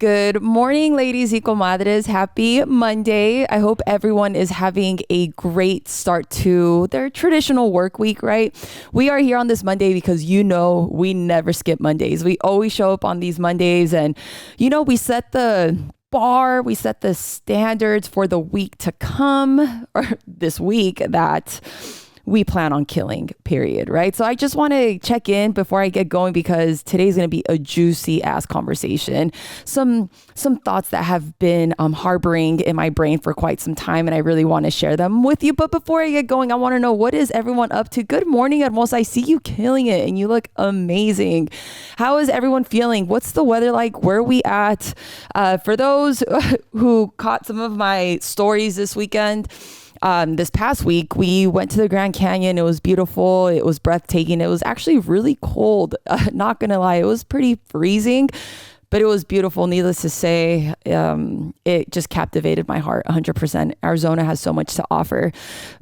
Good morning, ladies y comadres. Happy Monday. I hope everyone is having a great start to their traditional work week, right? We are here on this Monday because we never skip Mondays. We always show up on these Mondays and, we set the bar, we set the standards for the week to come or this week that we plan on killing, period, right? So I just want to check in before I get going because today's going to be a juicy ass conversation. Some thoughts that have been harboring in my brain for quite some time, and I really want to share them with you. But before I get going, I want to know, what is everyone up to? Good morning, Hermosa. I see you killing it and you look amazing. How is everyone feeling? What's the weather like? Where are we at? For those who caught some of my stories this weekend, this past week, we went to the Grand Canyon. It was beautiful. It was breathtaking. It was actually really cold. Not gonna lie, it was pretty freezing, but it was beautiful. Needless to say, it just captivated my heart 100%. Arizona has so much to offer.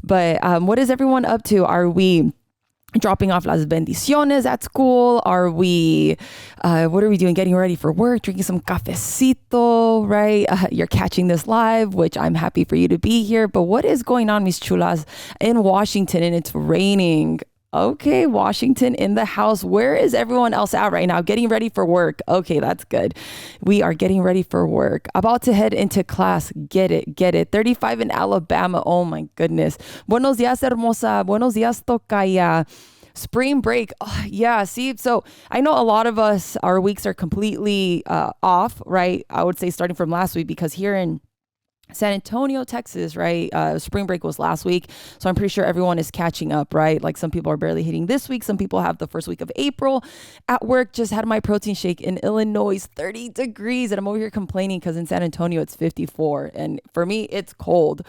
But what is everyone up to? Are we dropping off las bendiciones at school? Are we, what are we doing? Getting ready for work, drinking some cafecito, right? You're catching this live, which I'm happy for you to be here. But what is going on, mis chulas, in Washington? And it's raining. Okay, Washington in the house. Where is everyone else at right now? Getting ready for work. Okay, that's good. We are getting ready for work. About to head into class. Get it. 35 in Alabama. Oh my goodness. Buenos días, hermosa. Buenos días, tocaya. Spring break. Oh, yeah. See, so I know a lot of us, our weeks are completely off, right? I would say starting from last week, because here in San Antonio, Texas, right? Spring break was last week. So I'm pretty sure everyone is catching up, right? Like some people are barely hitting this week. Some people have the first week of April. At work, just had my protein shake in Illinois, 30 degrees. And I'm over here complaining because in San Antonio, it's 54. And for me, it's cold.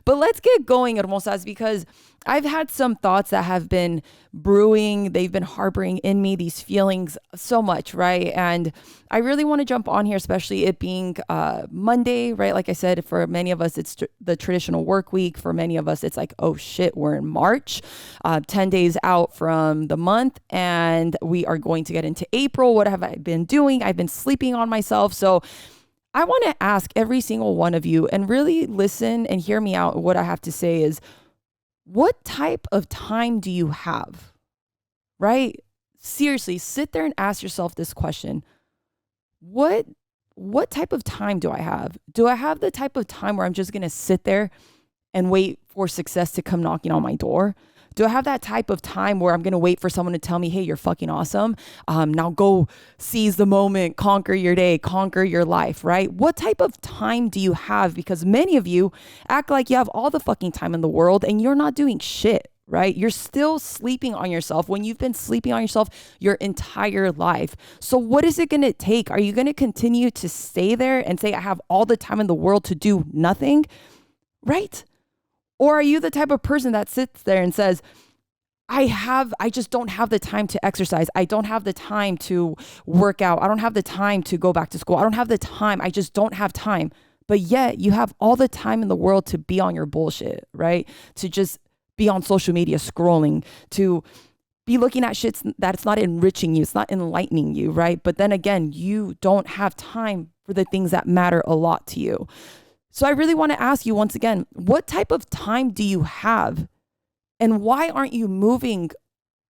But let's get going, hermosas, because I've had some thoughts that have been brewing. They've been harboring in me these feelings so much, right? And I really want to jump on here, especially it being Monday, right? Like I said, for many of us, it's the traditional work week. For many of us, it's like, oh shit, we're in March, 10 days out from the month, and we are going to get into April. What have I been doing? I've been sleeping on myself. So I want to ask every single one of you, and really listen and hear me out. What I have to say is, what type of time do you have, right? Seriously, sit there and ask yourself this question. What type of time do I have? Do I have the type of time where I'm just going to sit there and wait for success to come knocking on my door? Do I have that type of time where I'm going to wait for someone to tell me, hey, you're fucking awesome. Now go seize the moment, conquer your day, conquer your life, right? What type of time do you have? Because many of you act like you have all the fucking time in the world and you're not doing shit, right? You're still sleeping on yourself when you've been sleeping on yourself your entire life. So what is it going to take? Are you going to continue to stay there and say, I have all the time in the world to do nothing, right? Or are you the type of person that sits there and says, I just don't have the time to exercise. I don't have the time to work out. I don't have the time to go back to school. I don't have the time. I just don't have time. But yet you have all the time in the world to be on your bullshit, right? To just be on social media scrolling, to be looking at shit that's not enriching you. It's not enlightening you, right? But then again, you don't have time for the things that matter a lot to you. So I really want to ask you once again, what type of time do you have? And why aren't you moving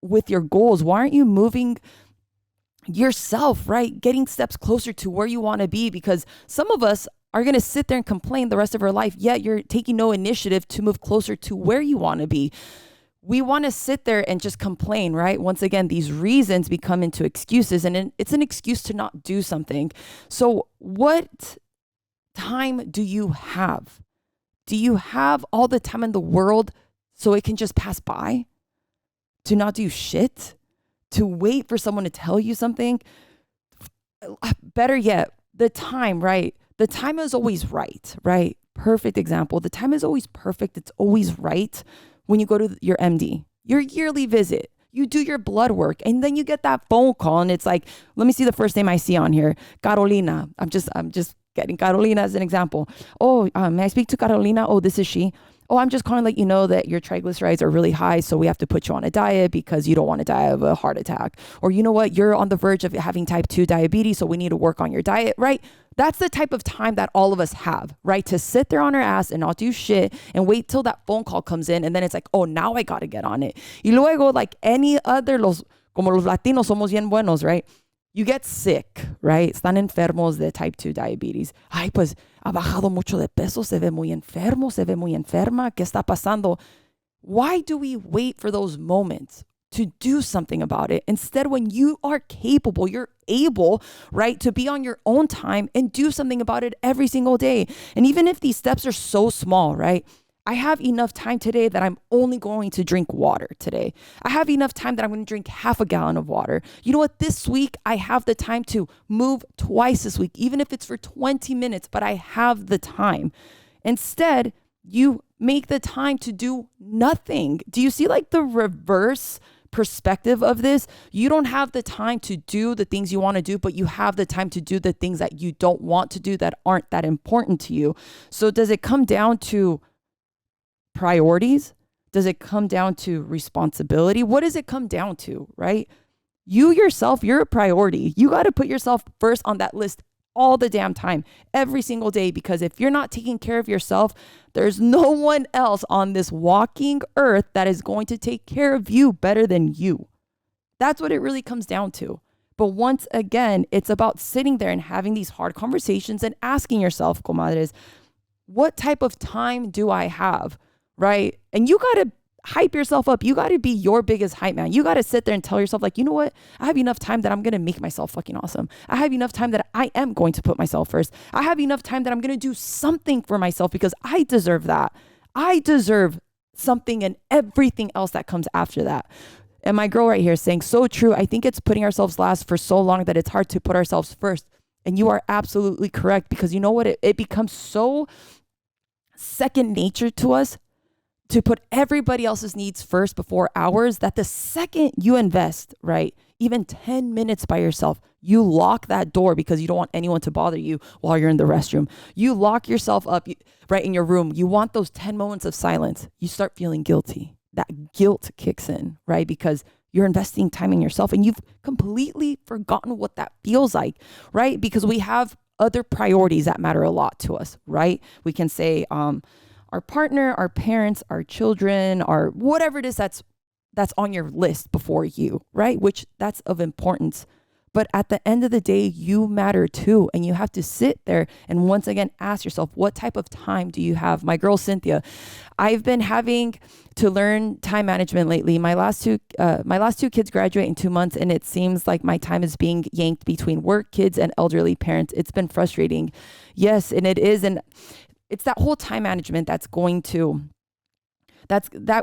with your goals? Why aren't you moving yourself, right? Getting steps closer to where you want to be? Because some of us are going to sit there and complain the rest of our life, yet you're taking no initiative to move closer to where you want to be. We want to sit there and just complain, right? Once again, these reasons become into excuses, and it's an excuse to not do something. So what time do you have? Do you have all the time in the world so it can just pass by? To not do shit? To wait for someone to tell you something? Better yet, the time, right? The time is always right, right? Perfect example. The time is always perfect. It's always right when you go to your MD, your yearly visit. You do your blood work, and then you get that phone call, and it's like, let me see the first name I see on here. Carolina. I'm just getting Carolina as an example. Oh, may I speak to Carolina? Oh, this is she. Oh, I'm just calling to let you know that your triglycerides are really high, so we have to put you on a diet because you don't want to die of a heart attack. Or you know what? You're on the verge of having type 2 diabetes, so we need to work on your diet, right? That's the type of time that all of us have, right? To sit there on our ass and not do shit and wait till that phone call comes in. And then it's like, oh, now I got to get on it. Y luego, like any other, como los latinos somos bien buenos, right? You get sick, right? Están enfermos de type 2 diabetes. Ay, pues ha bajado mucho de peso, se ve muy enfermo, se ve muy enferma. ¿Qué está pasando? Why do we wait for those moments to do something about it? Instead, when you are capable, you're able, right, to be on your own time and do something about it every single day. And even if these steps are so small, right? I have enough time today that I'm only going to drink water today. I have enough time that I'm going to drink half a gallon of water. You know what? This week, I have the time to move twice this week, even if it's for 20 minutes, but I have the time. Instead, you make the time to do nothing. Do you see like the reverse perspective of this? You don't have the time to do the things you want to do, but you have the time to do the things that you don't want to do that aren't that important to you. So does it come down to priorities? Does it come down to responsibility? What does it come down to, right? You yourself, you're a priority. You got to put yourself first on that list all the damn time, every single day, because if you're not taking care of yourself, there's no one else on this walking earth that is going to take care of you better than you. That's what it really comes down to. But once again, it's about sitting there and having these hard conversations and asking yourself, comadres, what type of time do I have? Right? And you got to hype yourself up. You got to be your biggest hype man. You got to sit there and tell yourself like, you know what? I have enough time that I'm going to make myself fucking awesome. I have enough time that I am going to put myself first. I have enough time that I'm going to do something for myself because I deserve that. I deserve something and everything else that comes after that. And my girl right here is saying, so true. I think it's putting ourselves last for so long that it's hard to put ourselves first. And you are absolutely correct, because you know what? It becomes so second nature to us to put everybody else's needs first before ours, that the second you invest, right, even 10 minutes by yourself, you lock that door because you don't want anyone to bother you while you're in the restroom. You lock yourself up right in your room. You want those 10 moments of silence. You start feeling guilty. That guilt kicks in, right? Because you're investing time in yourself and you've completely forgotten what that feels like, right? Because we have other priorities that matter a lot to us, right? We can say, our partner, our parents, our children, our whatever it is that's on your list before you, right? Which that's of importance. But at the end of the day, you matter too. And you have to sit there and once again, ask yourself, what type of time do you have? My girl, Cynthia, I've been having to learn time management lately. My last two kids graduate in 2 months, and it seems like my time is being yanked between work, kids, and elderly parents. It's been frustrating. Yes, and it is. And it's that whole time management that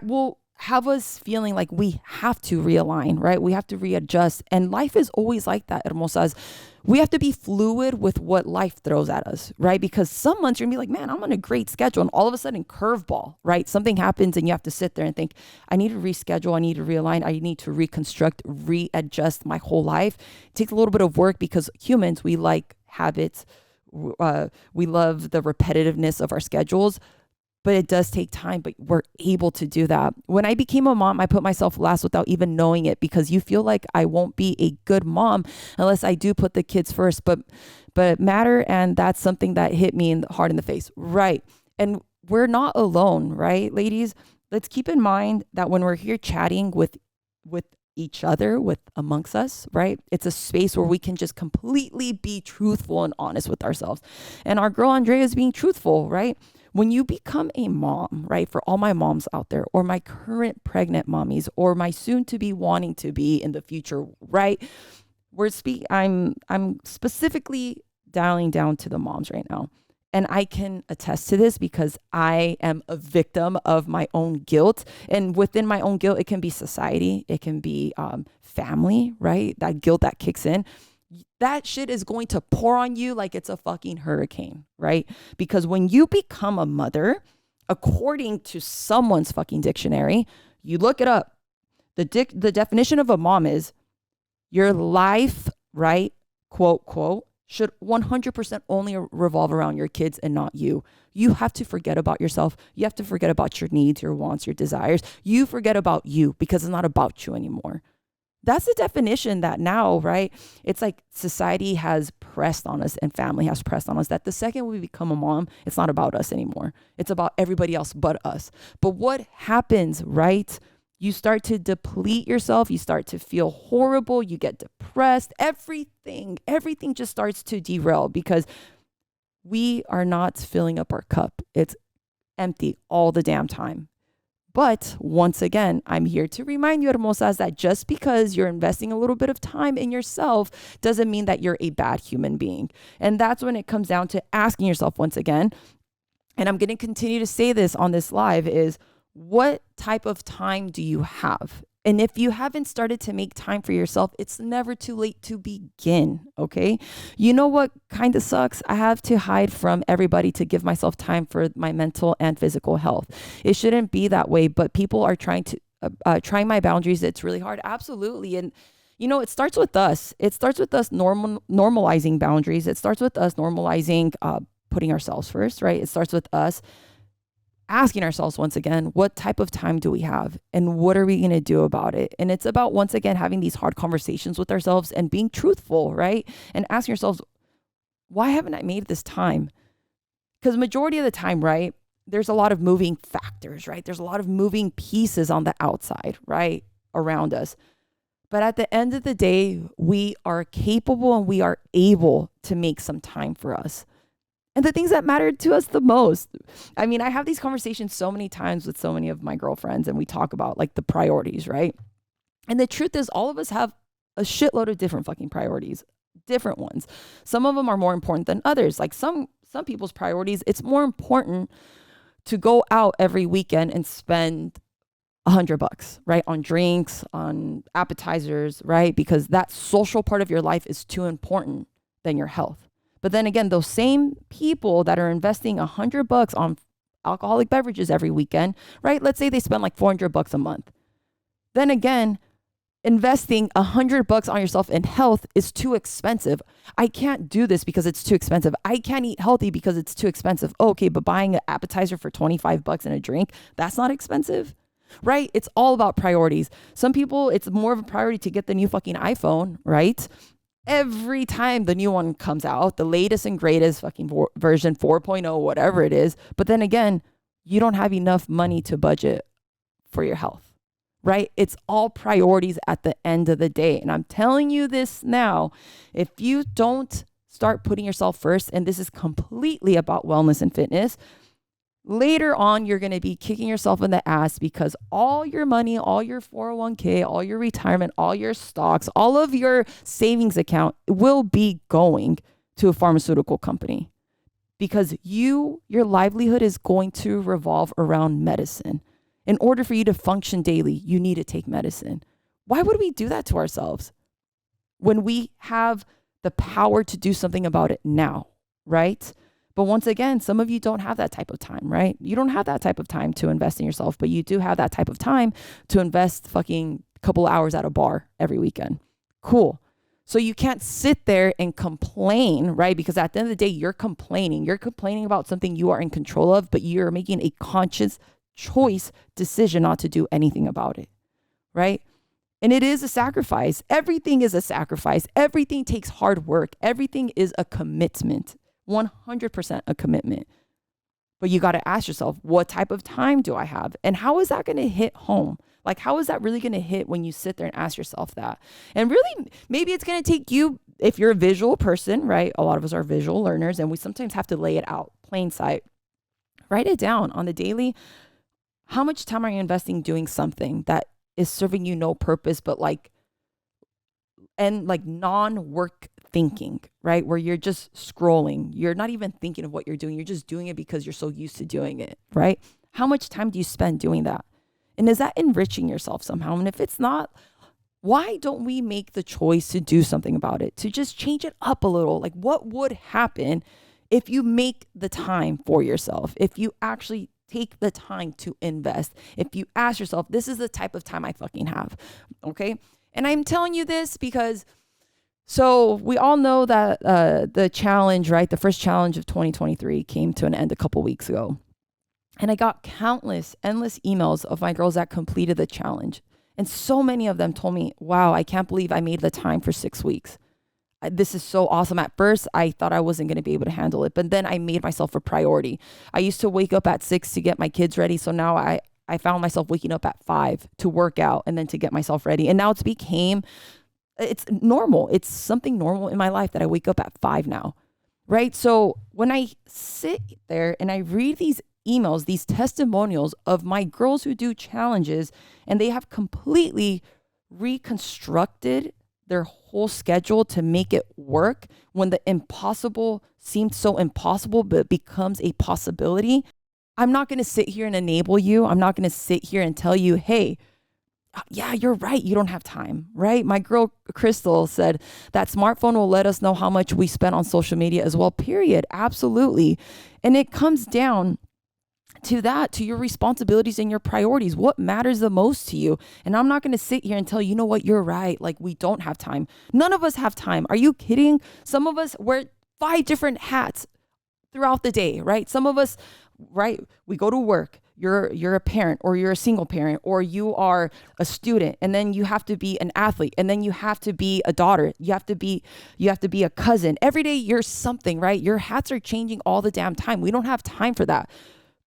will have us feeling like we have to realign, right? We have to readjust. And life is always like that, hermosas. We have to be fluid with what life throws at us, right? Because some months you're gonna be like, man, I'm on a great schedule. And all of a sudden, curveball, right? Something happens and you have to sit there and think, I need to reschedule. I need to realign. I need to reconstruct, readjust my whole life. It takes a little bit of work because humans, we like habits. We love the repetitiveness of our schedules, but it does take time, but we're able to do that. When I became a mom, I put myself last without even knowing it, because you feel like I won't be a good mom unless I do put the kids first, but it matter. And that's something that hit me hard in the face. Right. And we're not alone, right? Ladies, let's keep in mind that when we're here chatting with each other, with amongst us, right? It's a space where we can just completely be truthful and honest with ourselves. And our girl Andrea is being truthful, right? When you become a mom, right? For all my moms out there, or my current pregnant mommies, or my soon to be wanting to be in the future, right? I'm specifically dialing down to the moms right now. And I can attest to this because I am a victim of my own guilt. And within my own guilt, it can be society. It can be family, right? That guilt that kicks in. That shit is going to pour on you like it's a fucking hurricane, right? Because when you become a mother, according to someone's fucking dictionary, you look it up. The definition of a mom is your life, right? Quote, quote, should 100% only revolve around your kids and not you. You have to forget about yourself. You have to forget about your needs, your wants, your desires. You forget about you because it's not about you anymore. That's the definition that now, right? It's like society has pressed on us and family has pressed on us that the second we become a mom, it's not about us anymore. It's about everybody else but us. But what happens, right? You start to deplete yourself. You start to feel horrible. You get depressed. Everything just starts to derail because we are not filling up our cup. It's empty all the damn time. But once again, I'm here to remind you, hermosas, that just because you're investing a little bit of time in yourself doesn't mean that you're a bad human being. And that's when it comes down to asking yourself once again, and I'm going to continue to say this on this live, is what type of time do you have? And if you haven't started to make time for yourself, it's never too late to begin, okay? You know what kind of sucks? I have to hide from everybody to give myself time for my mental and physical health. It shouldn't be that way, but people are trying my boundaries. It's really hard. Absolutely. And you know, it starts with us. It starts with us normalizing boundaries. It starts with us normalizing putting ourselves first, right? It starts with us asking ourselves once again, what type of time do we have and what are we going to do about it? And it's about, once again, having these hard conversations with ourselves and being truthful, right? And asking ourselves, why haven't I made this time? Because majority of the time, right, there's a lot of moving factors, right? There's a lot of moving pieces on the outside, right, around us. But at the end of the day, we are capable and we are able to make some time for us. And the things that matter to us the most. I mean, I have these conversations so many times with so many of my girlfriends and we talk about like the priorities, right? And the truth is all of us have a shitload of different fucking priorities, different ones. Some of them are more important than others. Like some people's priorities, it's more important to go out every weekend and spend $100, right? On drinks, on appetizers, right? Because that social part of your life is too important than your health. But then again, those same people that are investing $100 on alcoholic beverages every weekend, right? Let's say they spend like $400 a month. Then again, investing $100 on yourself in health is too expensive. I can't do this because it's too expensive. I can't eat healthy because it's too expensive. Okay, but buying an appetizer for $25 and a drink, that's not expensive, right? It's all about priorities. Some people, it's more of a priority to get the new fucking iPhone, right? Every time the new one comes out, the latest and greatest fucking version 4.0, whatever it is. But then again, you don't have enough money to budget for your health, right? It's all priorities at the end of the day. And I'm telling you this now, if you don't start putting yourself first, and this is completely about wellness and fitness, later on, you're going to be kicking yourself in the ass because all your money, all your 401k, all your retirement, all your stocks, all of your savings account will be going to a pharmaceutical company because your livelihood is going to revolve around medicine. In order for you to function daily, you need to take medicine. Why would we do that to ourselves when we have the power to do something about it now, right? But once again, some of you don't have that type of time, right? You don't have that type of time to invest in yourself, but you do have that type of time to invest fucking couple hours at a bar every weekend. Cool. So you can't sit there and complain, right? Because at the end of the day, you're complaining. You're complaining about something you are in control of, but you're making a conscious choice decision not to do anything about it, right? And it is a sacrifice. Everything is a sacrifice. Everything takes hard work. Everything is a commitment. 100% a commitment. But you got to ask yourself, what type of time do I have? And how is that going to hit home? Like, how is that really going to hit when you sit there and ask yourself that? And really, maybe it's going to take you, if you're a visual person, right? A lot of us are visual learners and we sometimes have to lay it out, plain sight. Write it down on the daily. How much time are you investing doing something that is serving you no purpose, but like non-work thinking, right? Where you're just scrolling. You're not even thinking of what you're doing. You're just doing it because you're so used to doing it, right? How much time do you spend doing that? And is that enriching yourself somehow? And if it's not, why don't we make the choice to do something about it? To just change it up a little. Like, what would happen if you make the time for yourself? If you actually take the time to invest? If you ask yourself, this is the type of time I fucking have, okay? And I'm telling you this because, so we all know that the challenge, right? The first challenge of 2023 came to an end a couple weeks ago. And I got endless emails of my girls that completed the challenge. And so many of them told me, wow, I can't believe I made the time for 6 weeks. this is so awesome. At first, I thought I wasn't going to be able to handle it, but then I made myself a priority. I used to wake up at 6 to get my kids ready. So now I found myself waking up at 5 to work out and then to get myself ready. And now it's normal. It's something normal in my life that I wake up at 5 now, right? So when I sit there and I read these emails, these testimonials of my girls who do challenges, and they have completely reconstructed their whole schedule to make it work when the impossible seemed so impossible, but becomes a possibility. I'm not going to sit here and enable you. I'm not going to sit here and tell you, hey, yeah, you're right. You don't have time, right? My girl, Crystal, said that smartphone will let us know how much we spent on social media as well, period. Absolutely. And it comes down to that, to your responsibilities and your priorities. What matters the most to you? And I'm not going to sit here and tell you know what, you're right. Like, we don't have time. None of us have time. Are you kidding? Some of us wear 5 different hats throughout the day, right? Some of us, right? We go to work. You're a parent, or you're a single parent, or you are a student, and then you have to be an athlete, and then you have to be a daughter. You have to be a cousin. Every day you're something, right? Your hats are changing all the damn time. We don't have time for that.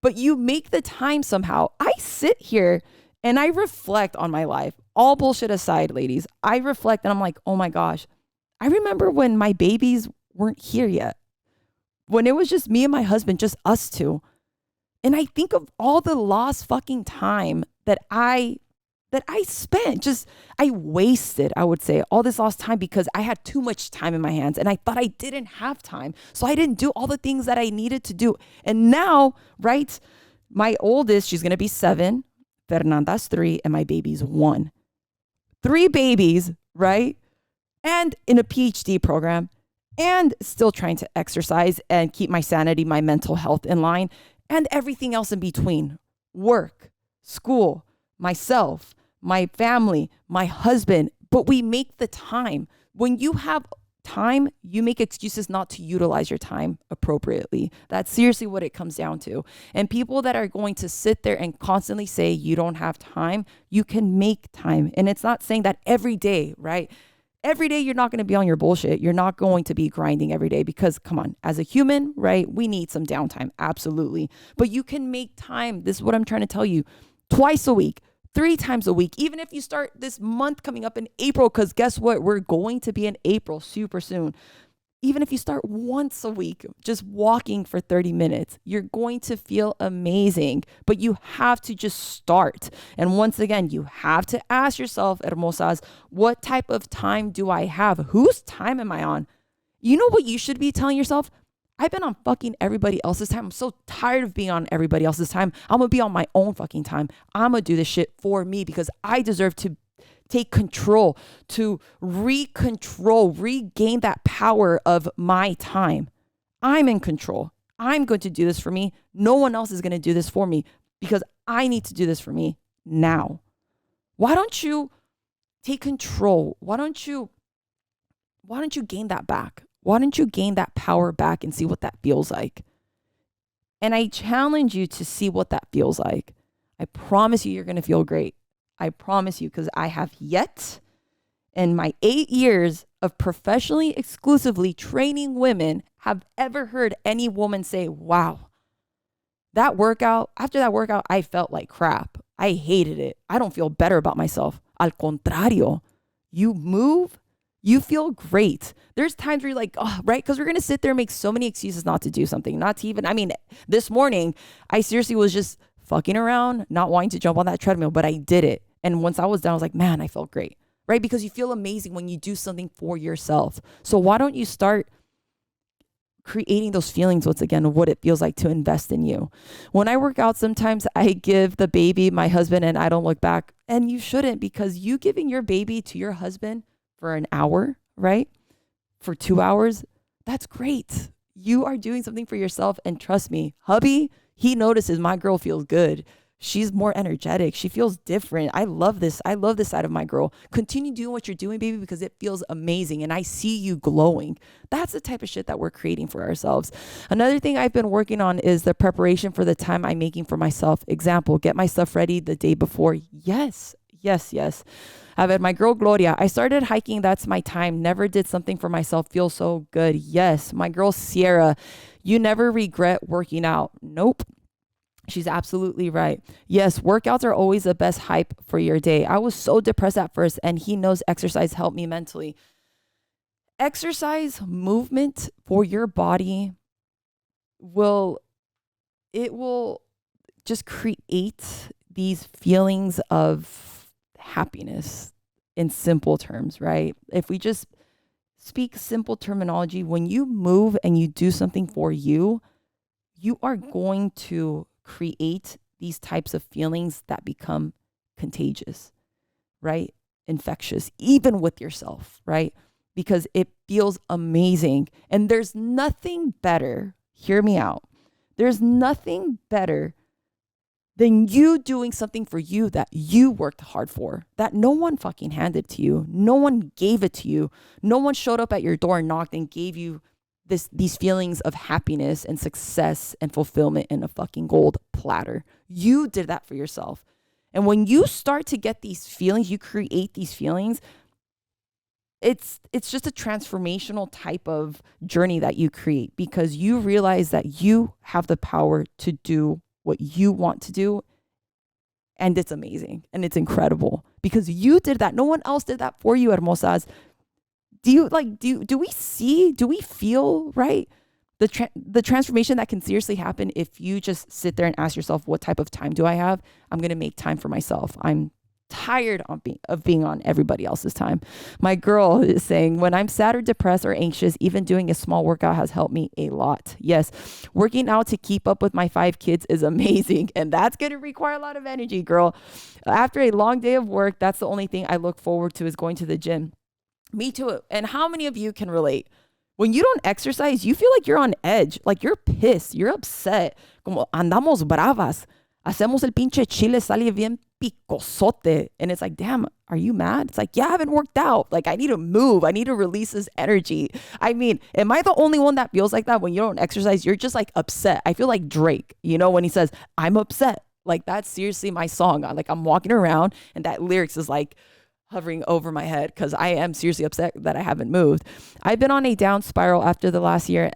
But you make the time somehow. I sit here and I reflect on my life. All bullshit aside, ladies, I reflect and I'm like, oh my gosh, I remember when my babies weren't here yet, when it was just me and my husband, just us two. And I think of all the lost fucking time that I spent, I wasted, I would say, all this lost time because I had too much time in my hands and I thought I didn't have time. So I didn't do all the things that I needed to do. And now, right, my oldest, she's going to be 7, Fernanda's 3, and my baby's 1. 3 babies, right? And in a PhD program, and still trying to exercise and keep my sanity, my mental health in line, and everything else in between. Work, school, myself, my family, my husband. But we make the time. When you have time, you make excuses not to utilize your time appropriately. That's seriously what it comes down to. And people that are going to sit there and constantly say you don't have time, you can make time. And it's not saying that every day, right? Every day you're not going to be on your bullshit. You're not going to be grinding every day because, come on, as a human, right? We need some downtime. Absolutely. But you can make time. This is what I'm trying to tell you. Twice a week, 3 times a week. Even if you start this month coming up in April, because guess what? We're going to be in April super soon. Even if you start once a week, just walking for 30 minutes, you're going to feel amazing. But you have to just start. And once again, you have to ask yourself, hermosas, what type of time do I have? Whose time am I on? You know what you should be telling yourself? I've been on fucking everybody else's time. I'm so tired of being on everybody else's time. I'm going to be on my own fucking time. I'm going to do this shit for me because I deserve to take control, to regain that power of my time. I'm in control. I'm going to do this for me. No one else is going to do this for me because I need to do this for me now. Why don't you take control? Why don't you gain that back? Why don't you gain that power back and see what that feels like? And I challenge you to see what that feels like. I promise you're going to feel great. I promise you, because I have yet in my 8 years of professionally, exclusively training women, have ever heard any woman say, wow, after that workout, I felt like crap. I hated it. I don't feel better about myself. Al contrario, you move, you feel great. There's times where you're like, oh, right? Because we're going to sit there and make so many excuses not to do something. This morning, I seriously was just fucking around, not wanting to jump on that treadmill, but I did it. And once I was done, I was like, man, I felt great, right? Because you feel amazing when you do something for yourself. So why don't you start creating those feelings once again of what it feels like to invest in you? When I work out, sometimes I give the baby my husband and I don't look back. And you shouldn't, because you giving your baby to your husband for an hour, right? For 2 hours, that's great. You are doing something for yourself. And trust me, hubby, he notices my girl feels good. She's more energetic. She feels different. I love this. I love this side of my girl. Continue doing what you're doing, baby, because it feels amazing. And I see you glowing. That's the type of shit that we're creating for ourselves. Another thing I've been working on is the preparation for the time I'm making for myself. Example, get my stuff ready the day before. Yes. Yes, yes. I bet my girl Gloria, I started hiking. That's my time. Never did something for myself. Feel so good. Yes. My girl Sierra, you never regret working out. Nope. She's absolutely right. Yes, workouts are always the best hype for your day. I was so depressed at first, and he knows exercise helped me mentally. Exercise, movement for your body will, it will just create these feelings of happiness in simple terms, right? If we just speak simple terminology, when you move and you do something for you, you are going to create these types of feelings that become contagious, right? Infectious, even with yourself, right? Because it feels amazing. And there's nothing better, hear me out, there's nothing better than you doing something for you that you worked hard for, that no one fucking handed to you. No one gave it to you. No one showed up at your door and knocked and gave you these feelings of happiness and success and fulfillment in a fucking gold platter. You did that for yourself. And when you start to get these feelings, you create these feelings, it's just a transformational type of journey that you create, because you realize that you have the power to do what you want to do. And it's amazing and it's incredible because you did that. No one else did that for you, hermosas. Do we feel, right? The transformation that can seriously happen if you just sit there and ask yourself, what type of time do I have? I'm going to make time for myself. I'm tired of being on everybody else's time. My girl is saying, when I'm sad or depressed or anxious, even doing a small workout has helped me a lot. Yes, working out to keep up with my 5 kids is amazing, and that's going to require a lot of energy, girl. After a long day of work, that's the only thing I look forward to is going to the gym. Me too. And how many of you can relate? When you don't exercise, you feel like you're on edge, like you're pissed, you're upset. Como andamos bravas. Hacemos el pinche chile, sale bien picosote. And it's like, damn, are you mad? It's like, yeah, I haven't worked out. Like, I need to move. I need to release this energy. I mean, am I the only one that feels like that? When you don't exercise, you're just like upset. I feel like Drake, you know, when he says, I'm upset. Like, that's seriously my song. Like, I'm walking around and that lyrics is like hovering over my head because I am seriously upset that I haven't moved. I've been on a down spiral after the last year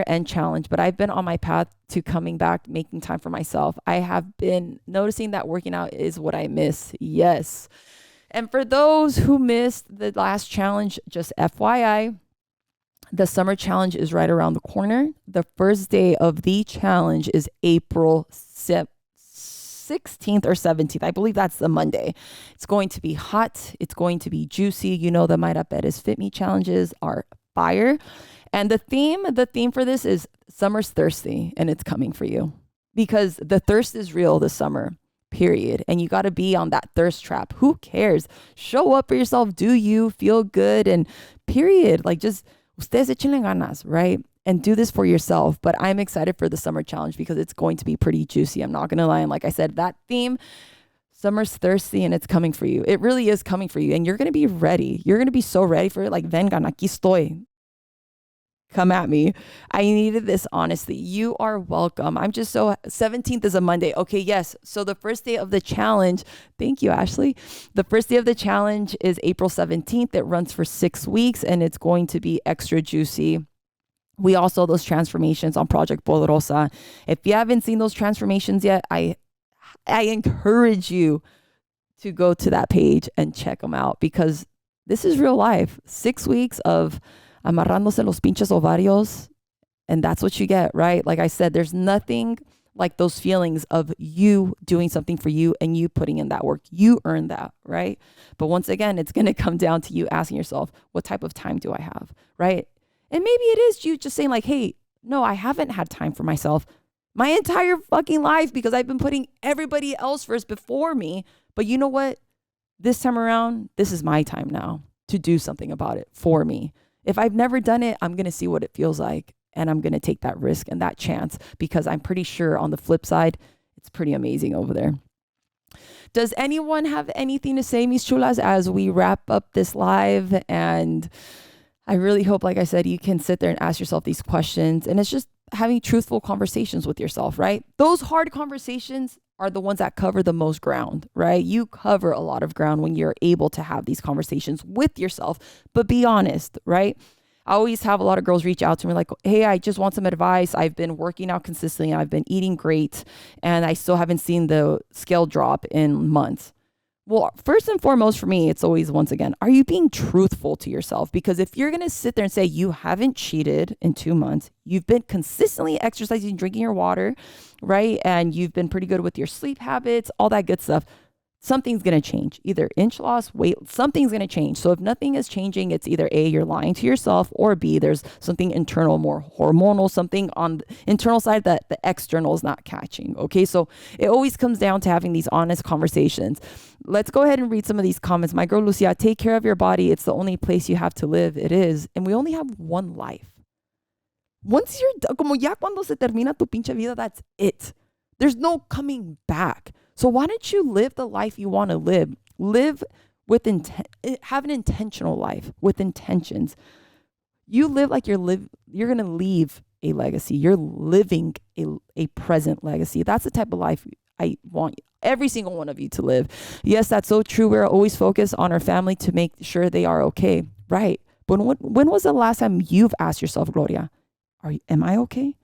end challenge, but I've been on my path to coming back, making time for myself. I have been noticing that working out is what I miss. Yes. And for those who missed the last challenge, just FYI, the summer challenge is right around the corner. The first day of the challenge is April 16th or 17th. I believe that's the Monday. It's going to be hot. It's going to be juicy. You know, the Myra Perez Fit Me challenges are fire. And the theme for this is summer's thirsty, and it's coming for you because the thirst is real this summer, period. And you got to be on that thirst trap. Who cares? Show up for yourself. Do you feel good? And period. Like, just ustedes echenle ganas, right? And do this for yourself. But I'm excited for the summer challenge because it's going to be pretty juicy. I'm not going to lie. And like I said, that theme, summer's thirsty, and it's coming for you. It really is coming for you. And you're going to be ready. You're going to be so ready for it. Like, vengan, aquí estoy. Come at me. I needed this, honestly. You are welcome. I'm just so 17th is a Monday. Okay, yes. So the first day of the challenge, thank you, Ashley. The first day of the challenge is April 17th. It runs for 6 weeks and it's going to be extra juicy. We also those transformations on Project Poderosa. If you haven't seen those transformations yet, I encourage you to go to that page and check them out because this is real life. 6 weeks of amarrándose los pinches ovarios, and that's what you get, right? Like I said, there's nothing like those feelings of you doing something for you and you putting in that work. You earn that, right? But once again, it's going to come down to you asking yourself, what type of time do I have, right? And maybe it is you just saying like, hey, no, I haven't had time for myself my entire fucking life because I've been putting everybody else first before me. But you know what? This time around, this is my time now to do something about it for me. If I've never done it, I'm going to see what it feels like. And I'm going to take that risk and that chance because I'm pretty sure on the flip side, it's pretty amazing over there. Does anyone have anything to say, mis chulas, as we wrap up this live? And I really hope, like I said, you can sit there and ask yourself these questions. And it's just having truthful conversations with yourself, right? Those hard conversations are the ones that cover the most ground, right? You cover a lot of ground when you're able to have these conversations with yourself, but be honest, right? I always have a lot of girls reach out to me like, hey, I just want some advice. I've been working out consistently. I've been eating great, and I still haven't seen the scale drop in months. Well, first and foremost for me, it's always, once again, are you being truthful to yourself? Because if you're going to sit there and say you haven't cheated in 2 months, you've been consistently exercising, drinking your water, right? And you've been pretty good with your sleep habits, all that good stuff. Something's going to change. Either inch loss, weight, something's going to change. So if nothing is changing, it's either A, you're lying to yourself, or B, there's something internal, more hormonal, something on the internal side that the external is not catching. Okay. So it always comes down to having these honest conversations. Let's go ahead and read some of these comments. My girl, Lucia, take care of your body. It's the only place you have to live. It is. And we only have one life. Once you're, como ya cuando se termina tu pinche vida, that's it. There's no coming back. So why don't you live the life you want to live? Live with have an intentional life with intentions. You live like you're going to leave a legacy. You're living a present legacy. That's the type of life I want every single one of you to live. Yes, that's so true. We're always focused on our family to make sure they are okay. Right. But when was the last time you've asked yourself, Gloria, am I okay?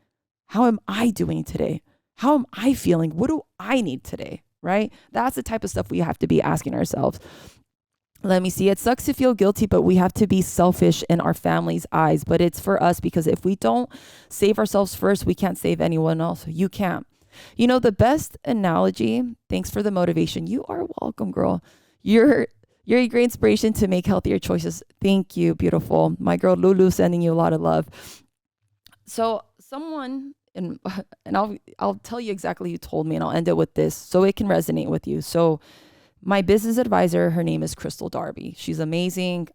How am I doing today? How am I feeling? What do I need today? Right? That's the type of stuff we have to be asking ourselves. Let me see. It sucks to feel guilty, but we have to be selfish in our family's eyes. But it's for us, because if we don't save ourselves first, we can't save anyone else. You can't. You know, the best analogy, thanks for the motivation. You are welcome, girl. You're a great inspiration to make healthier choices. Thank you. Beautiful. My girl Lulu sending you a lot of love. So someone, and I'll tell you exactly who told me, and I'll end it with this so it can resonate with you. So my business advisor, her name is Crystal Darby. She's amazing.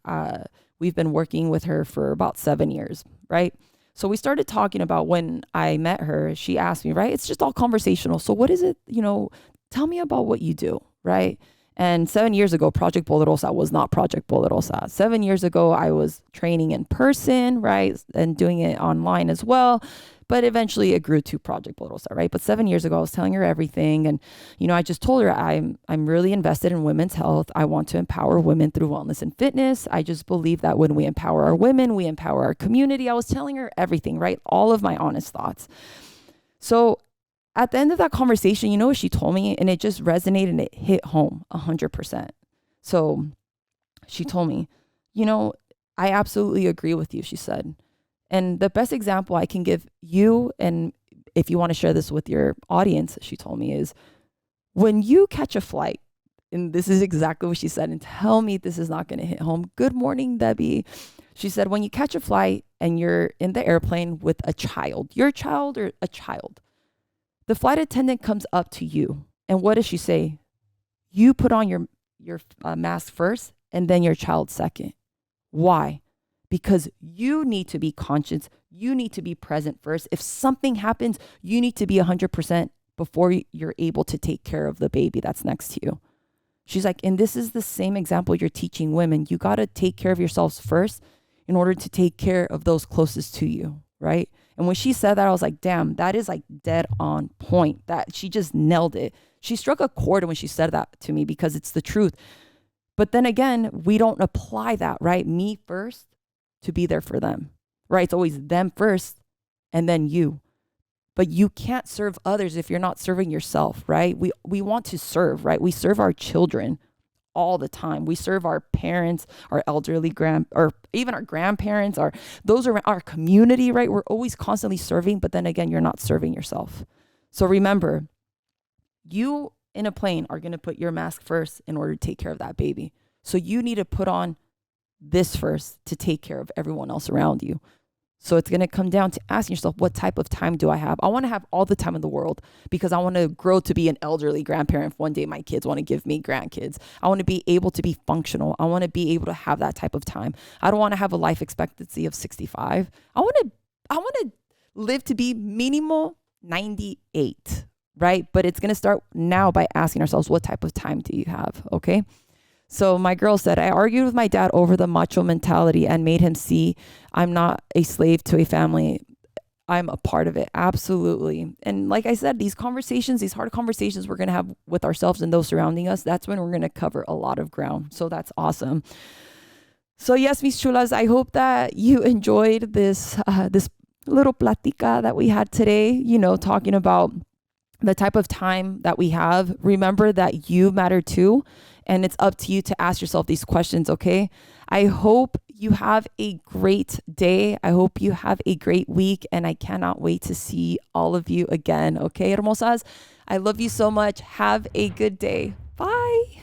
We've been working with her for about 7 years, right? So we started talking about, when I met her, she asked me, right? It's just all conversational. So what is it, tell me about what you do, right? And 7 years ago, Project Poderosa was not Project Poderosa. 7 years ago, I was training in person, right? And doing it online as well. But eventually it grew to Project Poderosa, right? But 7 years ago, I was telling her everything. And, I just told her I'm really invested in women's health. I want to empower women through wellness and fitness. I just believe that when we empower our women, we empower our community. I was telling her everything, right? All of my honest thoughts. So at the end of that conversation, you know what she told me? And it just resonated and it hit home 100%. So she told me, I absolutely agree with you, she said. And the best example I can give you, and if you want to share this with your audience, she told me, is when you catch a flight, and this is exactly what she said, and tell me this is not going to hit home. Good morning, Debbie. She said, when you catch a flight and you're in the airplane with a child, your child or a child, the flight attendant comes up to you. And what does she say? You put on your mask first and then your child second. Why? Because you need to be conscious. You need to be present first. If something happens, you need to be 100% before you're able to take care of the baby that's next to you. She's like, and this is the same example you're teaching women. You got to take care of yourselves first in order to take care of those closest to you, right? And when she said that, I was like, damn, that is like dead on point. That she just nailed it. She struck a chord when she said that to me, because it's the truth. But then again, we don't apply that, right? Me first, to be there for them, right? It's always them first and then you. But you can't serve others if you're not serving yourself, right? We want to serve, right? We serve our children all the time. We serve our parents, our elderly or even our grandparents, those are our community, right? We're always constantly serving, but then again, you're not serving yourself. So remember, you in a plane are going to put your mask first in order to take care of that baby. So you need to put on this first to take care of everyone else around you. So it's going to come down to asking yourself, what type of time do I have? I want to have all the time in the world, because I want to grow to be an elderly grandparent if one day my kids want to give me grandkids. I want to be able to be functional. I want to be able to have that type of time. I don't want to have a life expectancy of 65. I want to live to be minimal 98, right? But it's going to start now by asking ourselves, what type of time do you have? Okay. So my girl said, I argued with my dad over the macho mentality and made him see I'm not a slave to a family. I'm a part of it. Absolutely. And like I said, these conversations, these hard conversations we're going to have with ourselves and those surrounding us, that's when we're going to cover a lot of ground. So that's awesome. So yes, mis chulas, I hope that you enjoyed this little platica that we had today, you know, talking about the type of time that we have. Remember that you matter too, and it's up to you to ask yourself these questions, okay? I hope you have a great day. I hope you have a great week, and I cannot wait to see all of you again, okay, hermosas? I love you so much. Have a good day. Bye.